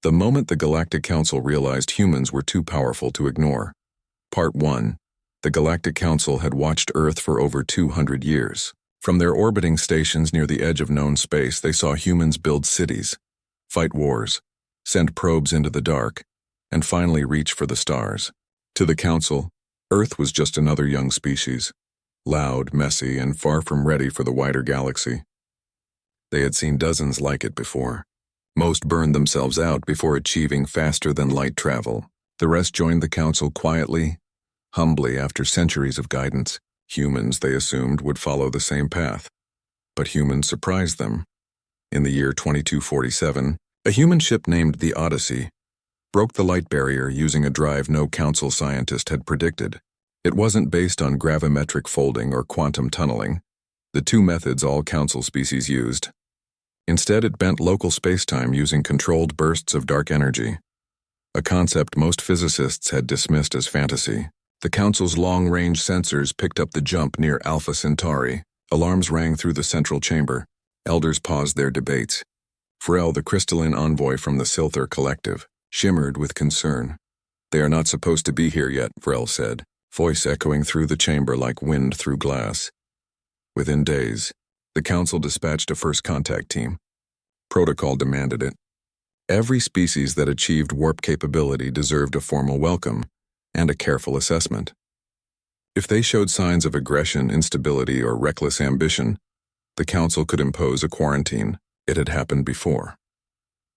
The moment the Galactic Council realized humans were too powerful to ignore. Part 1. The Galactic Council had watched Earth for over 200 years. From their orbiting stations near the edge of known space, they saw humans build cities, fight wars, send probes into the dark, and finally reach for the stars. To the Council, Earth was just another young species, loud, messy, and far from ready for the wider galaxy. They had seen dozens like it before. Most burned themselves out before achieving faster-than-light travel. The rest joined the Council quietly, humbly after centuries of guidance. Humans, they assumed, would follow the same path. But humans surprised them. In the year 2247, a human ship named the Odyssey broke the light barrier using a drive no Council scientist had predicted. It wasn't based on gravimetric folding or quantum tunneling, the two methods all Council species used. Instead, it bent local spacetime using controlled bursts of dark energy, a concept most physicists had dismissed as fantasy. The Council's long-range sensors picked up the jump near Alpha Centauri. Alarms rang through the central chamber. Elders paused their debates. Pharrell, the crystalline envoy from the Silther Collective, shimmered with concern. "They are not supposed to be here yet," Pharrell said, voice echoing through the chamber like wind through glass. Within days, the Council dispatched a first contact team. Protocol demanded it. Every species that achieved warp capability deserved a formal welcome and a careful assessment. If they showed signs of aggression, instability, or reckless ambition, the Council could impose a quarantine. It had happened before.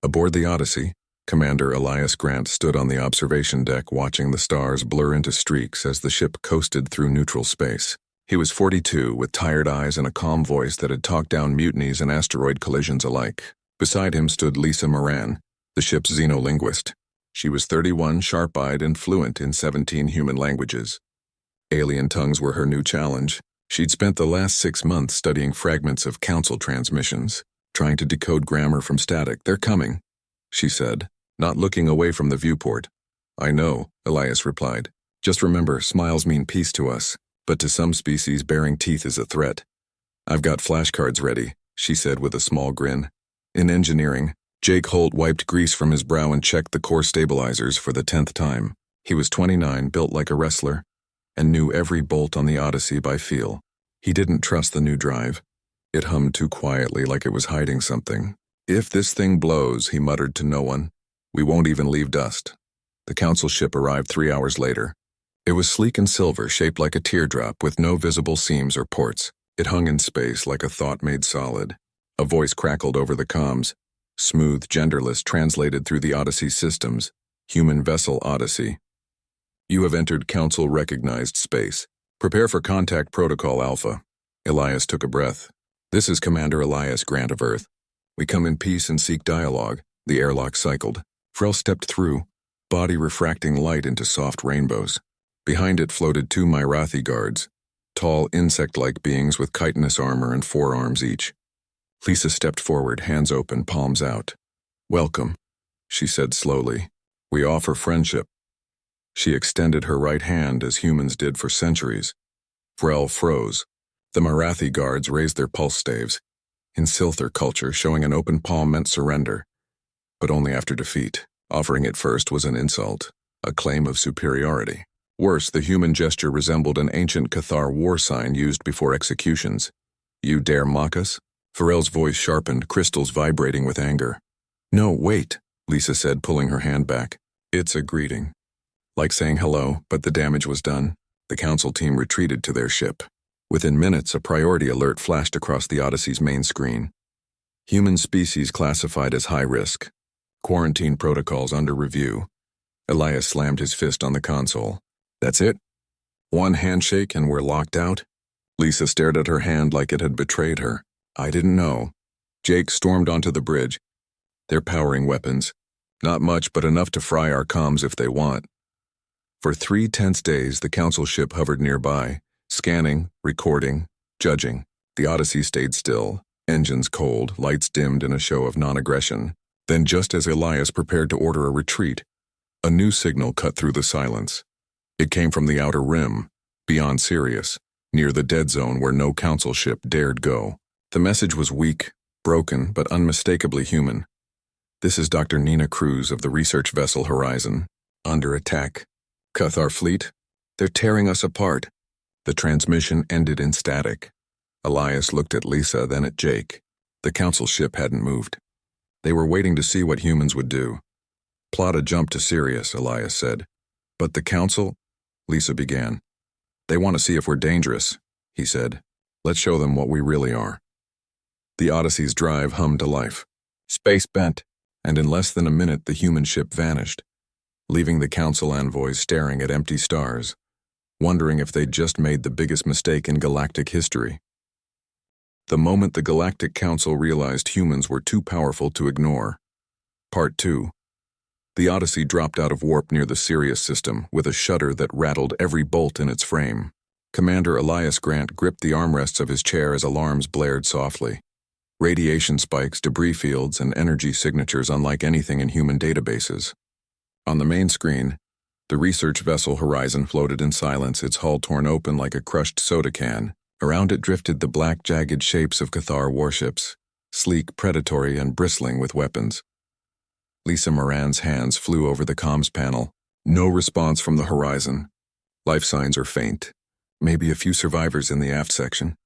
Aboard the Odyssey, Commander Elias Grant stood on the observation deck watching the stars blur into streaks as the ship coasted through neutral space. He was 42, with tired eyes and a calm voice that had talked down mutinies and asteroid collisions alike. Beside him stood Lisa Moran, the ship's xenolinguist. She was 31, sharp-eyed, and fluent in 17 human languages. Alien tongues were her new challenge. She'd spent the last 6 months studying fragments of Council transmissions, trying to decode grammar from static. "They're coming," she said, not looking away from the viewport. "I know," Elias replied. "Just remember, smiles mean peace to us, but to some species, baring teeth is a threat." "I've got flashcards ready," she said with a small grin. In engineering, Jake Holt wiped grease from his brow and checked the core stabilizers for the 10th time. He was 29, built like a wrestler, and knew every bolt on the Odyssey by feel. He didn't trust the new drive. It hummed too quietly, like it was hiding something. "If this thing blows," he muttered to no one, "we won't even leave dust." The Council ship arrived 3 hours later. It was sleek and silver, shaped like a teardrop with no visible seams or ports. It hung in space like a thought made solid. A voice crackled over the comms. Smooth, genderless, translated through the Odyssey's systems. "Human vessel Odyssey. You have entered Council-recognized space. Prepare for contact protocol Alpha." Elias took a breath. "This is Commander Elias Grant of Earth. We come in peace and seek dialogue." The airlock cycled. Frel stepped through, body refracting light into soft rainbows. Behind it floated 2 Myrathi guards, tall, insect-like beings with chitinous armor and 4 arms each. Lisa stepped forward, hands open, palms out. "Welcome," she said slowly. "We offer friendship." She extended her right hand as humans did for centuries. Frel froze. The Myrathi guards raised their pulse staves. In Silther culture, showing an open palm meant surrender, but only after defeat. Offering it first was an insult, a claim of superiority. Worse, the human gesture resembled an ancient Cathar war sign used before executions. "You dare mock us?" Pharrell's voice sharpened, crystals vibrating with anger. "No, wait," Lisa said, pulling her hand back. "It's a greeting. Like saying hello, but the damage was done." The Council team retreated to their ship. Within minutes, a priority alert flashed across the Odyssey's main screen. Human species classified as high risk. Quarantine protocols under review. Elias slammed his fist on the console. "That's it? One handshake and we're locked out?" Lisa stared at her hand like it had betrayed her. "I didn't know." Jake stormed onto the bridge. "They're powering weapons. Not much, but enough to fry our comms if they want." For 3 tense days, the Council ship hovered nearby, scanning, recording, judging. The Odyssey stayed still, engines cold, lights dimmed in a show of non-aggression. Then, just as Elias prepared to order a retreat, a new signal cut through the silence. It came from the outer rim, beyond Sirius, near the dead zone where no Council ship dared go. The message was weak, broken, but unmistakably human. This is Dr. Nina Cruz of the research vessel Horizon. Under attack. Cathar fleet? They're tearing us apart. The transmission ended in static. Elias looked at Lisa, then at Jake. The council ship hadn't moved. They were waiting to see what humans would do. Plot a jump to Sirius, Elias said. But the council? Lisa began. They want to see if we're dangerous, he said. Let's show them what we really are. The Odyssey's drive hummed to life. Space bent, and in less than a minute the human ship vanished, leaving the council envoys staring at empty stars, wondering if they'd just made the biggest mistake in galactic history. The moment the Galactic Council realized humans were too powerful to ignore. Part 2. The Odyssey dropped out of warp near the Sirius system with a shudder that rattled every bolt in its frame. Commander Elias Grant gripped the armrests of his chair as alarms blared softly. Radiation spikes, debris fields, and energy signatures unlike anything in human databases. On the main screen, the research vessel Horizon floated in silence, its hull torn open like a crushed soda can. Around it drifted the black, jagged shapes of Cathar warships, sleek, predatory, and bristling with weapons. Lisa Moran's hands flew over the comms panel. No response from the Horizon. Life signs are faint. Maybe a few survivors in the aft section.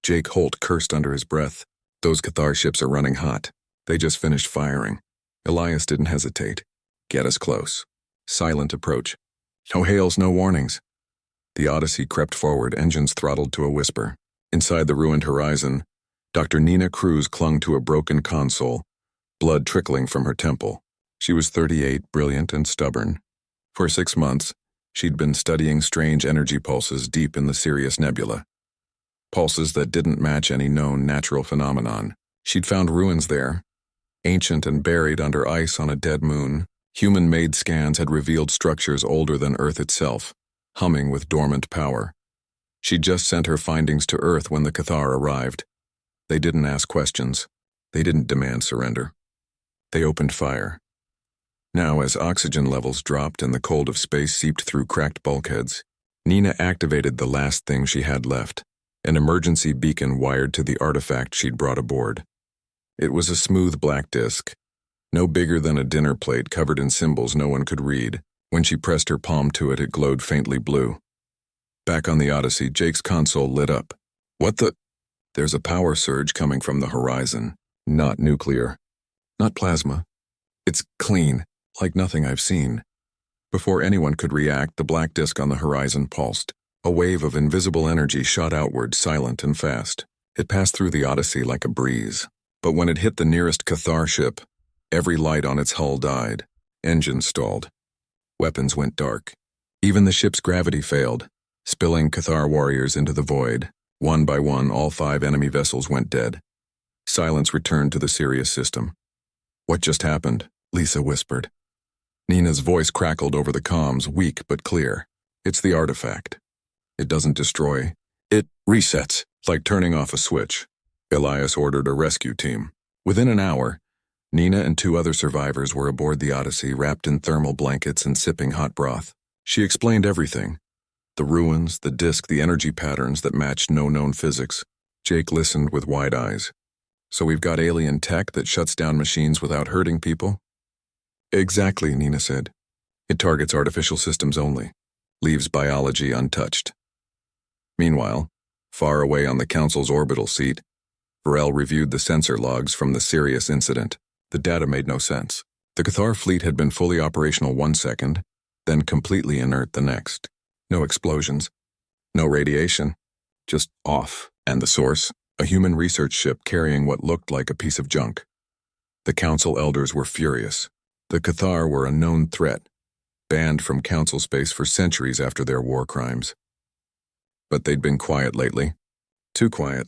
Jake Holt cursed under his breath. Those Cathar ships are running hot. They just finished firing. Elias didn't hesitate. Get us close. Silent approach. No hails, no warnings. The Odyssey crept forward, engines throttled to a whisper. Inside the ruined Horizon, Dr. Nina Cruz clung to a broken console, blood trickling from her temple. She was 38, brilliant and stubborn. For 6 months, she'd been studying strange energy pulses deep in the Sirius Nebula. Pulses that didn't match any known natural phenomenon. She'd found ruins there, ancient and buried under ice on a dead moon. Human-made scans had revealed structures older than Earth itself, humming with dormant power. She'd just sent her findings to Earth when the Cathar arrived. They didn't ask questions. They didn't demand surrender. They opened fire. Now, as oxygen levels dropped and the cold of space seeped through cracked bulkheads, Nina activated the last thing she had left, an emergency beacon wired to the artifact she'd brought aboard. It was a smooth black disk, no bigger than a dinner plate covered in symbols no one could read. When she pressed her palm to it, it glowed faintly blue. Back on the Odyssey, Jake's console lit up. What the? There's a power surge coming from the Horizon. Not nuclear. Not plasma. It's clean, like nothing I've seen. Before anyone could react, the black disk on the Horizon pulsed. A wave of invisible energy shot outward, silent and fast. It passed through the Odyssey like a breeze. But when it hit the nearest Cathar ship, every light on its hull died. Engines stalled. Weapons went dark. Even the ship's gravity failed, spilling Cathar warriors into the void. One by one, all 5 enemy vessels went dead. Silence returned to the Sirius system. What just happened? Lisa whispered. Nina's voice crackled over the comms, weak but clear. It's the artifact. It doesn't destroy. It resets, like turning off a switch. Elias ordered a rescue team. Within an hour, Nina and 2 other survivors were aboard the Odyssey, wrapped in thermal blankets and sipping hot broth. She explained everything. The ruins, the disk, the energy patterns that matched no known physics. Jake listened with wide eyes. So we've got alien tech that shuts down machines without hurting people? Exactly, Nina said. It targets artificial systems only. Leaves biology untouched. Meanwhile, far away on the Council's orbital seat, Varel reviewed the sensor logs from the Sirius incident. The data made no sense. The Cathar fleet had been fully operational 1 second, then completely inert the next. No explosions. No radiation. Just off. And the source? A human research ship carrying what looked like a piece of junk. The Council elders were furious. The Cathar were a known threat, banned from Council space for centuries after their war crimes. But they'd been quiet lately. Too quiet.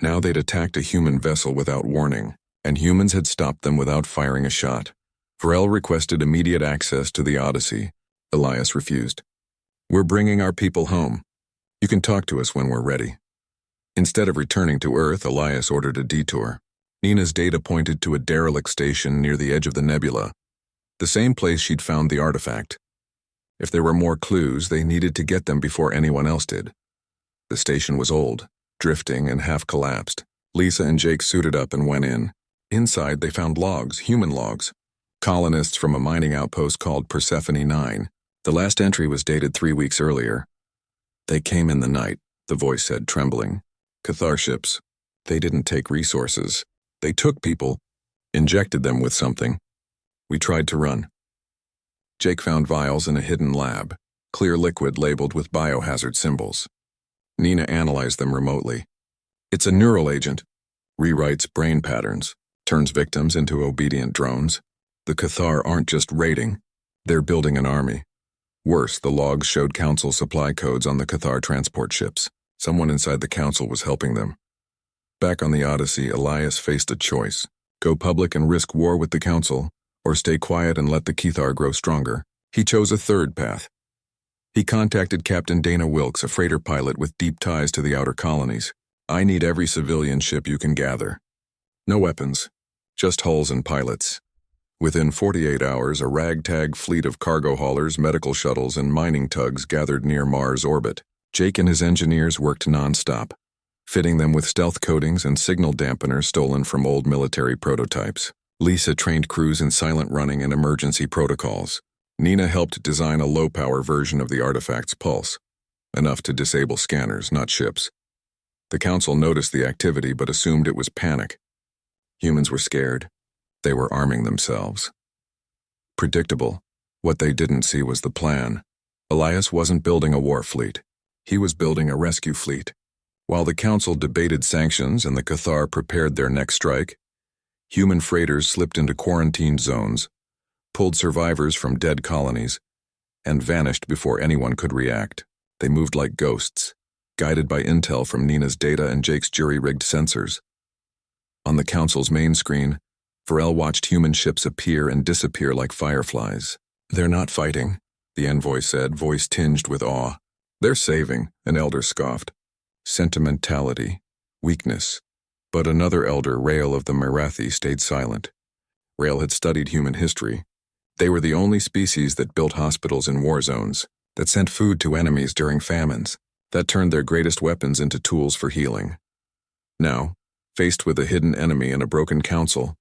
Now they'd attacked a human vessel without warning, and humans had stopped them without firing a shot. Varel requested immediate access to the Odyssey. Elias refused. We're bringing our people home. You can talk to us when we're ready. Instead of returning to Earth, Elias ordered a detour. Nina's data pointed to a derelict station near the edge of the nebula, the same place she'd found the artifact. If there were more clues, they needed to get them before anyone else did. The station was old, drifting and half collapsed. Lisa and Jake suited up and went in. Inside, they found logs, human logs. Colonists from a mining outpost called Persephone 9. The last entry was dated 3 weeks earlier. They came in the night, the voice said, trembling. Cathar ships. They didn't take resources. They took people, injected them with something. We tried to run. Jake found vials in a hidden lab, clear liquid labeled with biohazard symbols. Nina analyzed them remotely. It's a neural agent. Rewrites brain patterns, turns victims into obedient drones. The Cathar aren't just raiding, they're building an army. Worse, the logs showed Council supply codes on the Cathar transport ships. Someone inside the Council was helping them. Back on the Odyssey, Elias faced a choice. Go public and risk war with the Council, or stay quiet and let the Cathar grow stronger. He chose a third path. He contacted Captain Dana Wilkes, a freighter pilot with deep ties to the outer colonies. I need every civilian ship you can gather. No weapons, just hulls and pilots. Within 48 hours, a ragtag fleet of cargo haulers, medical shuttles, and mining tugs gathered near Mars orbit. Jake and his engineers worked non-stop, fitting them with stealth coatings and signal dampeners stolen from old military prototypes. Lisa trained crews in silent running and emergency protocols. Nina helped design a low-power version of the artifact's pulse, enough to disable scanners, not ships. The Council noticed the activity but assumed it was panic. Humans were scared. They were arming themselves. Predictable. What they didn't see was the plan. Elias wasn't building a war fleet. He was building a rescue fleet. While the Council debated sanctions and the Cathar prepared their next strike, human freighters slipped into quarantined zones, pulled survivors from dead colonies, and vanished before anyone could react. They moved like ghosts, guided by intel from Nina's data and Jake's jury-rigged sensors. On the Council's main screen, Varel watched human ships appear and disappear like fireflies. They're not fighting, the envoy said, voice tinged with awe. They're saving, an elder scoffed. Sentimentality, weakness. But another elder, Rael of the Marathi, stayed silent. Rael had studied human history. They were the only species that built hospitals in war zones, that sent food to enemies during famines, that turned their greatest weapons into tools for healing. Now, faced with a hidden enemy and a broken council,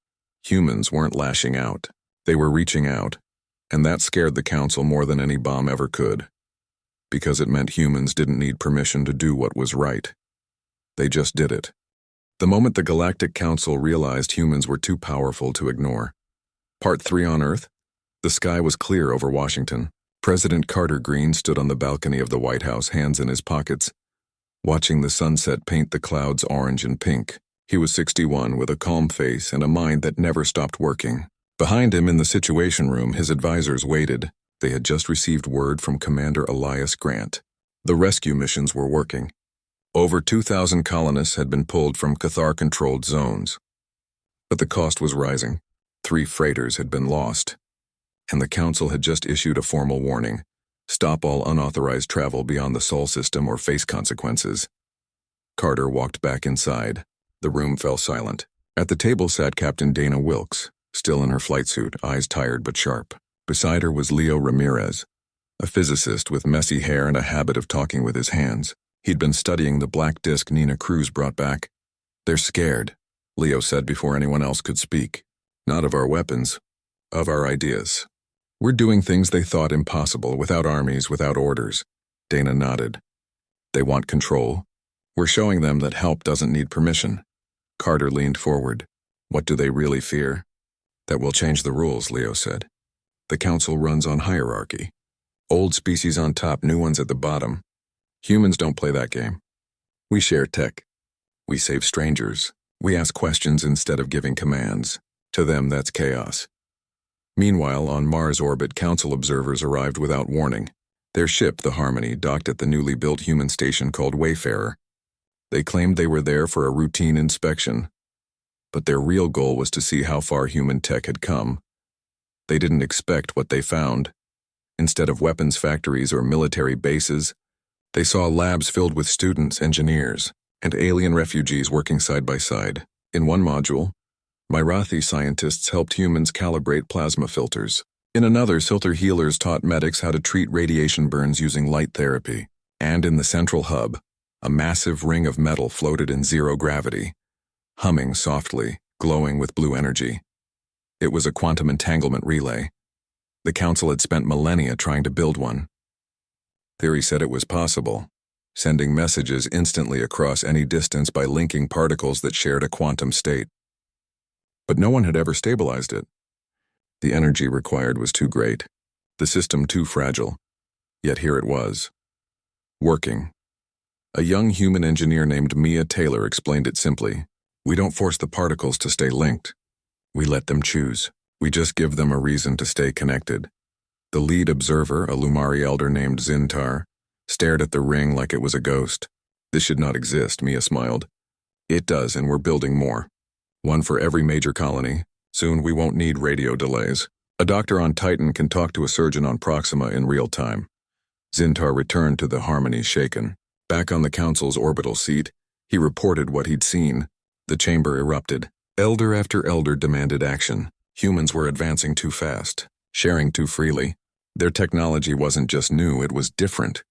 humans weren't lashing out. They were reaching out, and that scared the Council more than any bomb ever could, because it meant humans didn't need permission to do what was right. They just did it. The moment the Galactic Council realized humans were too powerful to ignore. Part 3 on Earth. The sky was clear over Washington. President Carter Green stood on the balcony of the White House, hands in his pockets, watching the sunset paint the clouds orange and pink. He was 61, with a calm face and a mind that never stopped working. Behind him in the Situation Room, his advisors waited. They had just received word from Commander Elias Grant. The rescue missions were working. Over 2,000 colonists had been pulled from Cathar-controlled zones. But the cost was rising. 3 freighters had been lost. And the Council had just issued a formal warning. Stop all unauthorized travel beyond the Sol system or face consequences. Carter walked back inside. The room fell silent. At the table sat Captain Dana Wilkes, still in her flight suit, eyes tired but sharp. Beside her was Leo Ramirez, a physicist with messy hair and a habit of talking with his hands. He'd been studying the black disk Nina Cruz brought back. They're scared, Leo said before anyone else could speak. Not of our weapons, of our ideas. We're doing things they thought impossible, without armies, without orders. Dana nodded. They want control. We're showing them that help doesn't need permission. Carter leaned forward. What do they really fear? That will change the rules, Leo said. The Council runs on hierarchy. Old species on top, new ones at the bottom. Humans don't play that game. We share tech. We save strangers. We ask questions instead of giving commands. To them, that's chaos. Meanwhile, on Mars orbit, Council observers arrived without warning. Their ship, the Harmony, docked at the newly built human station called Wayfarer. They claimed they were there for a routine inspection, but their real goal was to see how far human tech had come. They didn't expect what they found. Instead of weapons factories or military bases, they saw labs filled with students, engineers, and alien refugees working side by side. In one module, Marathi scientists helped humans calibrate plasma filters. In another, Silther healers taught medics how to treat radiation burns using light therapy. And in the central hub, a massive ring of metal floated in zero gravity, humming softly. glowing with blue energy. It was a quantum entanglement relay. The Council had spent millennia trying to build one. Theory said it was possible, sending messages instantly across any distance by linking particles that shared a quantum state. But no one had ever stabilized it. The energy required was too great, the system too fragile. Yet here it was, working. A young human engineer named Mia Taylor explained it simply. We don't force the particles to stay linked. We let them choose. We just give them a reason to stay connected. The lead observer, a Lumari elder named Zintar, stared at the ring like it was a ghost. This should not exist, Mia smiled. It does, and we're building more. One for every major colony. Soon we won't need radio delays. A doctor on Titan can talk to a surgeon on Proxima in real time. Zintar returned to the Harmony shaken. Back on the Council's orbital seat, he reported what he'd seen. The chamber erupted. Elder after elder demanded action. Humans were advancing too fast, sharing too freely. Their technology wasn't just new, it was different.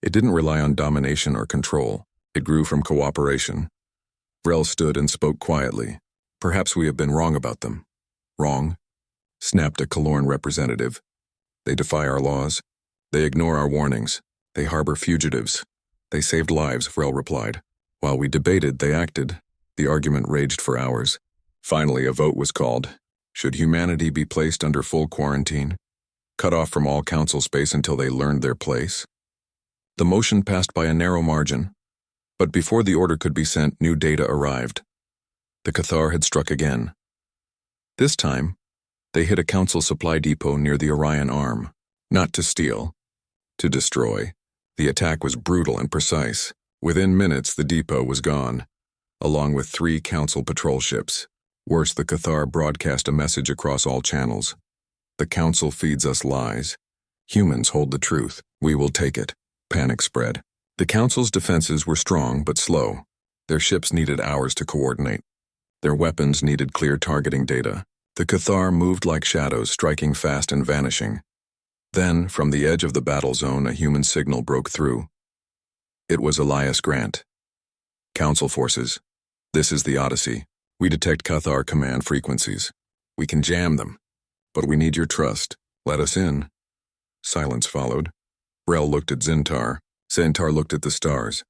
It didn't rely on domination or control. It grew from cooperation. Vrel stood and spoke quietly. Perhaps we have been wrong about them. Wrong? Snapped a Kalorn representative. They defy our laws. They ignore our warnings. They harbor fugitives. They saved lives, Vrel replied. While we debated, they acted. The argument raged for hours. Finally, a vote was called. Should humanity be placed under full quarantine? Cut off from all Council space until they learned their place? The motion passed by a narrow margin. But before the order could be sent, new data arrived. The Cathar had struck again. This time, they hit a Council supply depot near the Orion Arm. Not to steal, to destroy. The attack was brutal and precise. Within minutes, the depot was gone, along with 3 Council patrol ships. Worse, the Cathar broadcast a message across all channels. The Council feeds us lies. Humans hold the truth. We will take it. Panic spread. The Council's defenses were strong but slow. Their ships needed hours to coordinate. Their weapons needed clear targeting data. The Cathar moved like shadows, striking fast and vanishing. Then, from the edge of the battle zone, a human signal broke through. It was Elias Grant. Council forces. This is the Odyssey. We detect Cathar command frequencies. We can jam them. But we need your trust. Let us in. Silence followed. Vrel looked at Zintar. Zintar looked at the stars.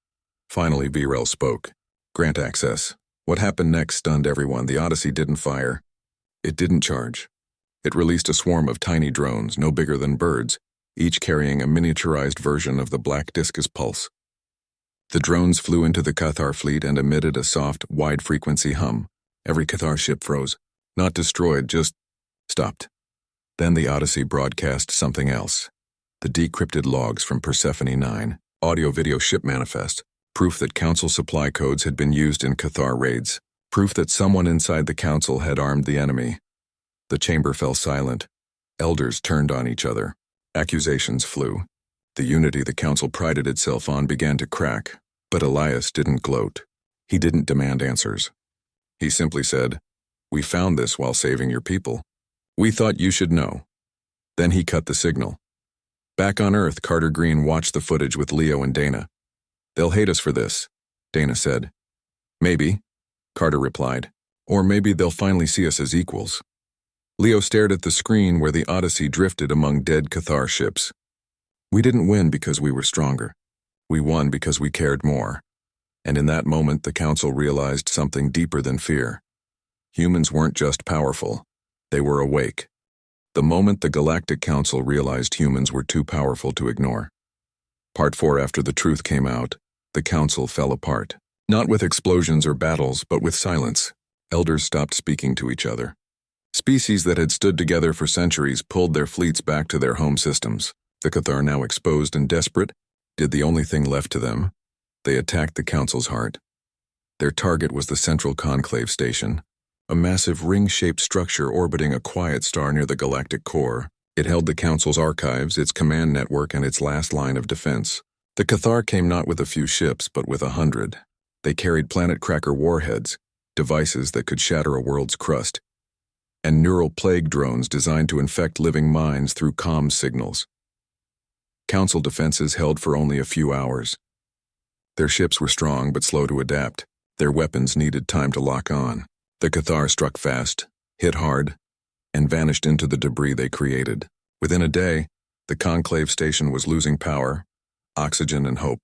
Finally, Vrel spoke. Grant access. What happened next stunned everyone. The Odyssey didn't fire. It didn't charge. It released a swarm of tiny drones, no bigger than birds, each carrying a miniaturized version of the Black Discus Pulse. The drones flew into the Cathar fleet and emitted a soft, wide-frequency hum. Every Cathar ship froze. Not destroyed, just stopped. Then the Odyssey broadcast something else. The decrypted logs from Persephone 9, audio-video ship manifest, proof that Council supply codes had been used in Cathar raids, proof that someone inside the Council had armed the enemy. The chamber fell silent. Elders turned on each other. Accusations flew. The unity the Council prided itself on began to crack. But Elias didn't gloat. He didn't demand answers. He simply said, "We found this while saving your people. We thought you should know." Then he cut the signal. Back on Earth, Carter Green watched the footage with Leo and Dana. "They'll hate us for this," Dana said. "Maybe," Carter replied. "Or maybe they'll finally see us as equals." Leo stared at the screen where the Odyssey drifted among dead Cathar ships. "We didn't win because we were stronger. We won because we cared more." And in that moment, the Council realized something deeper than fear. Humans weren't just powerful. They were awake. The moment the Galactic Council realized humans were too powerful to ignore. Part 4. After the truth came out, the Council fell apart. Not with explosions or battles, but with silence. Elders stopped speaking to each other. Species that had stood together for centuries pulled their fleets back to their home systems. The Cathar, now exposed and desperate, did the only thing left to them. They attacked the Council's heart. Their target was the Central Conclave Station, a massive ring-shaped structure orbiting a quiet star near the galactic core. It held the Council's archives, its command network, and its last line of defense. The Cathar came not with a few ships, but with 100. They carried planet-cracker warheads, devices that could shatter a world's crust, and neural plague drones designed to infect living minds through comms signals. Council defenses held for only a few hours. Their ships were strong but slow to adapt. Their weapons needed time to lock on. The Cathar struck fast, hit hard, and vanished into the debris they created. Within a day, the conclave station was losing power, oxygen, and hope.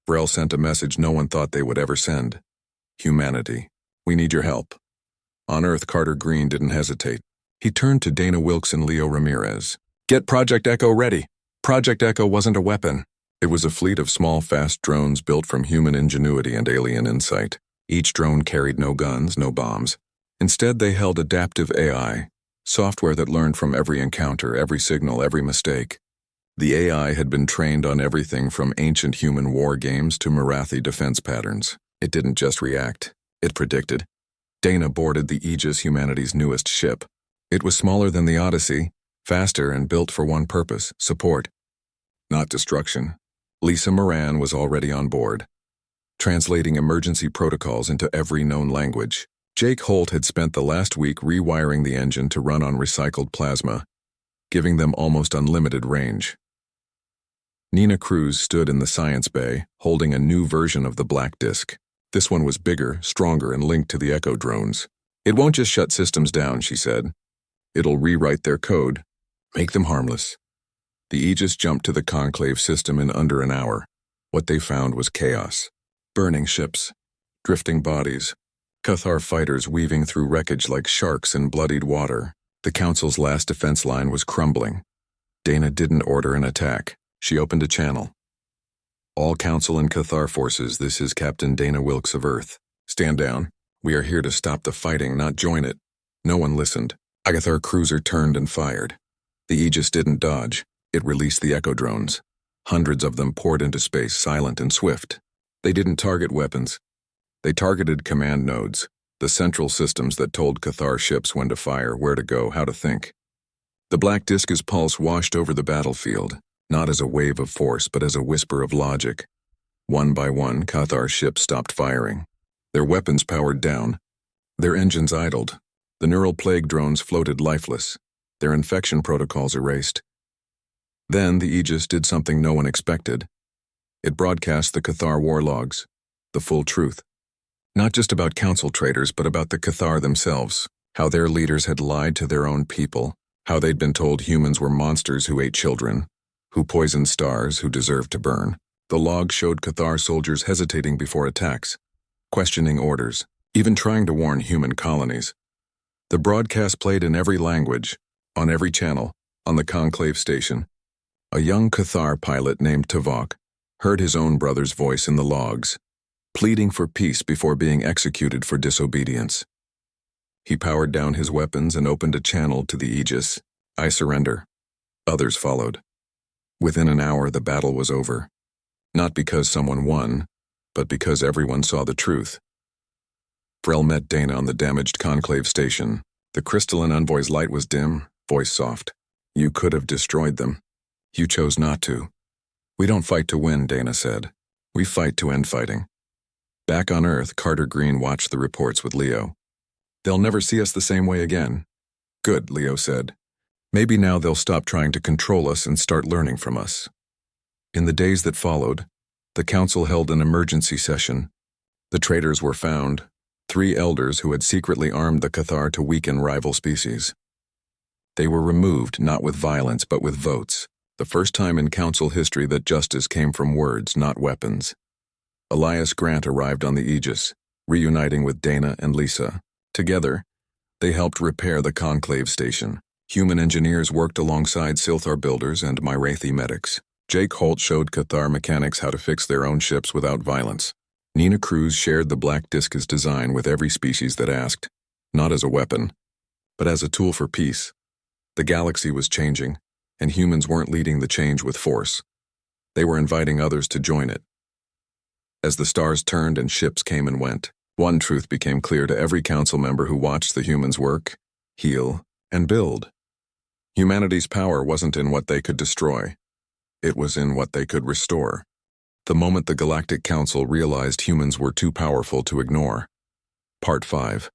Vrel sent a message no one thought they would ever send. Humanity, we need your help. On Earth, Carter Green didn't hesitate. He turned to Dana Wilkes and Leo Ramirez. Get Project Echo ready. Project Echo wasn't a weapon. It was a fleet of small, fast drones built from human ingenuity and alien insight. Each drone carried no guns, no bombs. Instead, they held adaptive AI, software that learned from every encounter, every signal, every mistake. The AI had been trained on everything from ancient human war games to Marathi defense patterns. It didn't just react, it predicted. Dana boarded the Aegis, humanity's newest ship. It was smaller than the Odyssey, faster, and built for one purpose: support, not destruction. Lisa Moran was already on board, translating emergency protocols into every known language. Jake Holt had spent the last week rewiring the engine to run on recycled plasma, giving them almost unlimited range. Nina Cruz stood in the science bay, holding a new version of the black disk. This one was bigger, stronger, and linked to the Echo drones. It won't just shut systems down, she said. It'll rewrite their code, make them harmless. The Aegis jumped to the conclave system in under an hour. What they found was chaos. Burning ships, drifting bodies, Cathar fighters weaving through wreckage like sharks in bloodied water. The Council's last defense line was crumbling. Dana didn't order an attack. She opened a channel. All Council and Cathar forces, this is Captain Dana Wilkes of Earth. Stand down. We are here to stop the fighting, not join it. No one listened. A Cathar cruiser turned and fired. The Aegis didn't dodge. It released the Echo drones. Hundreds of them poured into space, silent and swift. They didn't target weapons. They targeted command nodes, the central systems that told Cathar ships when to fire, where to go, how to think. The black disk's pulse washed over the battlefield, not as a wave of force, but as a whisper of logic. One by one, Cathar ships stopped firing. Their weapons powered down. Their engines idled. The neural plague drones floated lifeless, their infection protocols erased. Then the Aegis did something no one expected. It broadcast the Cathar war logs, the full truth. Not just about Council traitors, but about the Cathar themselves, how their leaders had lied to their own people, how they'd been told humans were monsters who ate children, who poisoned stars, who deserved to burn. The log showed Cathar soldiers hesitating before attacks, questioning orders, even trying to warn human colonies. The broadcast played in every language, on every channel, on the conclave station. A young Cathar pilot named Tavok heard his own brother's voice in the logs, pleading for peace before being executed for disobedience. He powered down his weapons and opened a channel to the Aegis. I surrender. Others followed. Within an hour, the battle was over. Not because someone won, but because everyone saw the truth. Vrel met Dana on the damaged conclave station. The crystalline envoy's light was dim, voice soft. You could have destroyed them. You chose not to. We don't fight to win, Dana said. We fight to end fighting. Back on Earth, Carter Green watched the reports with Leo. They'll never see us the same way again. Good, Leo said. Maybe now they'll stop trying to control us and start learning from us. In the days that followed, the Council held an emergency session. The traitors were found, 3 elders who had secretly armed the Cathar to weaken rival species. They were removed not with violence but with votes, the first time in Council history that justice came from words, not weapons. Elias Grant arrived on the Aegis, reuniting with Dana and Lisa. Together, they helped repair the conclave station. Human engineers worked alongside Silthar builders and Myrathi medics. Jake Holt showed Cathar mechanics how to fix their own ships without violence. Nina Cruz shared the black disk's design with every species that asked, not as a weapon, but as a tool for peace. The galaxy was changing, and humans weren't leading the change with force. They were inviting others to join it. As the stars turned and ships came and went, one truth became clear to every Council member who watched the humans work, heal, and build. Humanity's power wasn't in what they could destroy. It was in what they could restore. The moment the Galactic Council realized humans were too powerful to ignore. Part 5.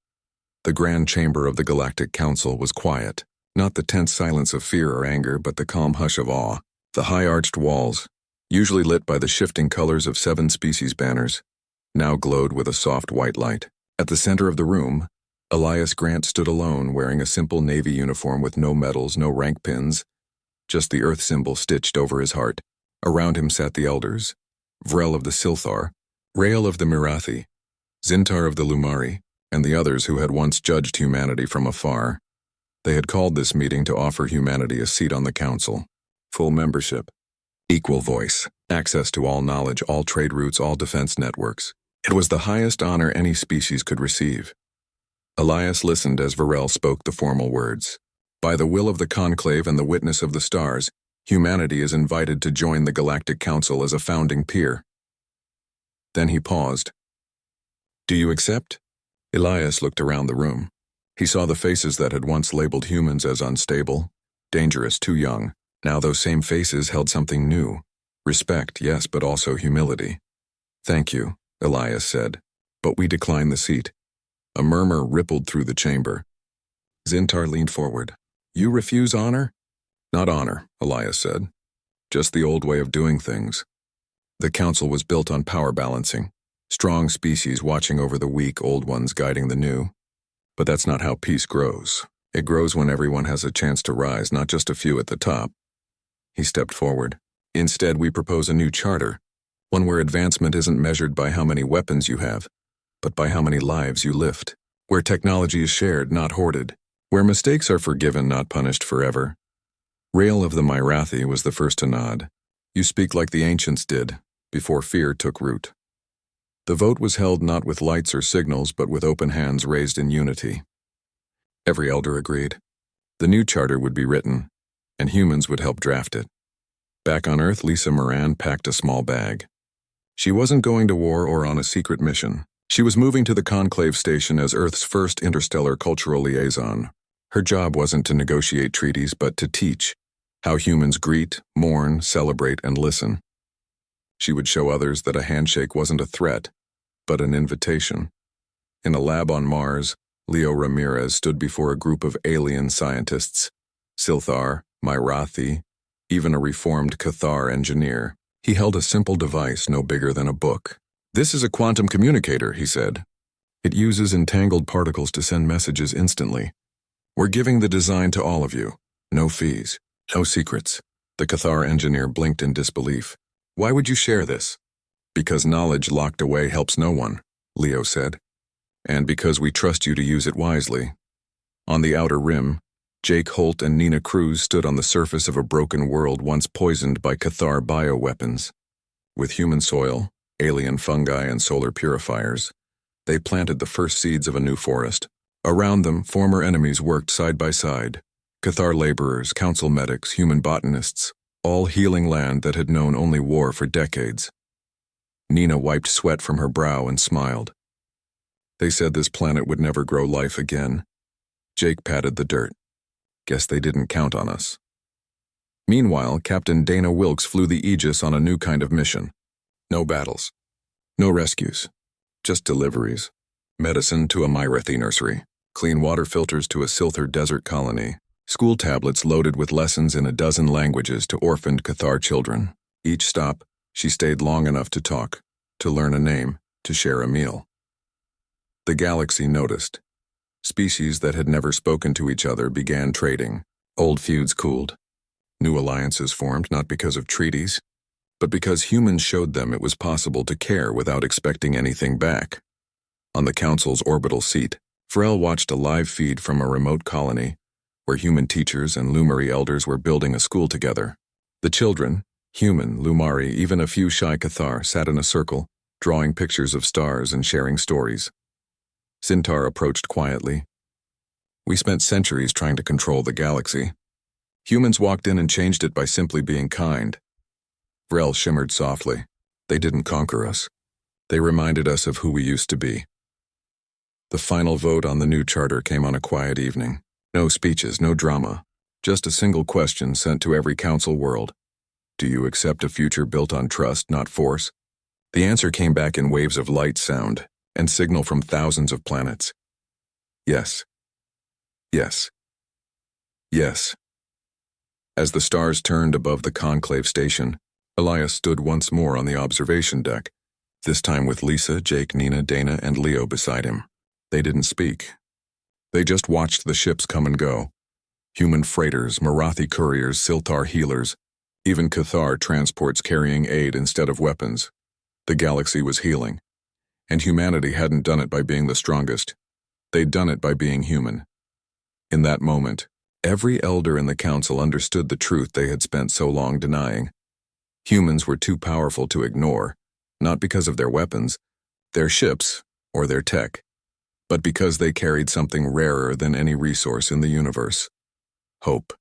The Grand Chamber of the Galactic Council was quiet. Not the tense silence of fear or anger, but the calm hush of awe. The high-arched walls, usually lit by the shifting colors of 7 species banners, now glowed with a soft white light. At the center of the room, Elias Grant stood alone, wearing a simple Navy uniform with no medals, no rank pins, just the Earth symbol stitched over his heart. Around him sat the elders, Vrel of the Silthar, Rael of the Mirathi, Zintar of the Lumari, and the others who had once judged humanity from afar. They had called this meeting to offer humanity a seat on the council. Full membership, equal voice, access to all knowledge, all trade routes, all defense networks. It was the highest honor any species could receive. Elias listened as Varel spoke the formal words. By the will of the conclave and the witness of the stars, humanity is invited to join the Galactic Council as a founding peer. Then he paused. Do you accept? Elias looked around the room. He saw the faces that had once labeled humans as unstable, dangerous, too young. Now those same faces held something new. Respect, yes, but also humility. Thank you, Elias said, but we decline the seat. A murmur rippled through the chamber. Zintar leaned forward. You refuse honor? Not honor, Elias said. Just the old way of doing things. The council was built on power balancing. Strong species watching over the weak, old ones guiding the new. But that's not how peace grows. It grows when everyone has a chance to rise, not just a few at the top. He stepped forward. Instead, we propose a new charter, one where advancement isn't measured by how many weapons you have, but by how many lives you lift, where technology is shared, not hoarded, where mistakes are forgiven, not punished forever. Rael of the Mirathi was the first to nod. You speak like the ancients did, before fear took root. The vote was held not with lights or signals, but with open hands raised in unity. Every elder agreed. The new charter would be written, and humans would help draft it. Back on Earth, Lisa Moran packed a small bag. She wasn't going to war or on a secret mission. She was moving to the Conclave Station as Earth's first interstellar cultural liaison. Her job wasn't to negotiate treaties, but to teach how humans greet, mourn, celebrate, and listen. She would show others that a handshake wasn't a threat, but an invitation. In a lab on Mars, Leo Ramirez stood before a group of alien scientists, Silthar, Mirathi, even a reformed Cathar engineer. He held a simple device no bigger than a book. This is a quantum communicator, he said. It uses entangled particles to send messages instantly. We're giving the design to all of you. No fees. No secrets. The Cathar engineer blinked in disbelief. Why would you share this? Because knowledge locked away helps no one, Leo said. And because we trust you to use it wisely. On the outer rim, Jake Holt and Nina Cruz stood on the surface of a broken world once poisoned by Cathar bioweapons. With human soil, alien fungi, and solar purifiers, they planted the first seeds of a new forest. Around them, former enemies worked side by side. Cathar laborers, council medics, human botanists, all healing land that had known only war for decades. Nina wiped sweat from her brow and smiled. They said this planet would never grow life again. Jake patted the dirt. Guess they didn't count on us. Meanwhile, Captain Dana Wilkes flew the Aegis on a new kind of mission. No battles. No rescues. Just deliveries. Medicine to a Mirathi nursery. Clean water filters to a Silthar desert colony. School tablets loaded with lessons in a dozen languages to orphaned Cathar children. Each stop, she stayed long enough to talk, to learn a name, to share a meal. The galaxy noticed. Species that had never spoken to each other began trading. Old feuds cooled. New alliances formed not because of treaties, but because humans showed them it was possible to care without expecting anything back. On the council's orbital seat, Pharrell watched a live feed from a remote colony where human teachers and Lumari elders were building a school together. The children, human, Lumari, even a few shy Cathar, sat in a circle, drawing pictures of stars and sharing stories. Zintar approached quietly. We spent centuries trying to control the galaxy. Humans walked in and changed it by simply being kind. Vrel shimmered softly. They didn't conquer us. They reminded us of who we used to be. The final vote on the new charter came on a quiet evening. No speeches, no drama. Just a single question sent to every council world. Do you accept a future built on trust, not force? The answer came back in waves of light, sound, and signal from thousands of planets. Yes. Yes. Yes. As the stars turned above the conclave station, Elias stood once more on the observation deck, this time with Lisa, Jake, Nina, Dana, and Leo beside him. They didn't speak. They just watched the ships come and go. Human freighters, Marathi couriers, Siltar healers, even Cathar transports carrying aid instead of weapons. The galaxy was healing. And humanity hadn't done it by being the strongest. They'd done it by being human. In that moment, every elder in the council understood the truth they had spent so long denying. Humans were too powerful to ignore, not because of their weapons, their ships, or their tech, but because they carried something rarer than any resource in the universe: hope.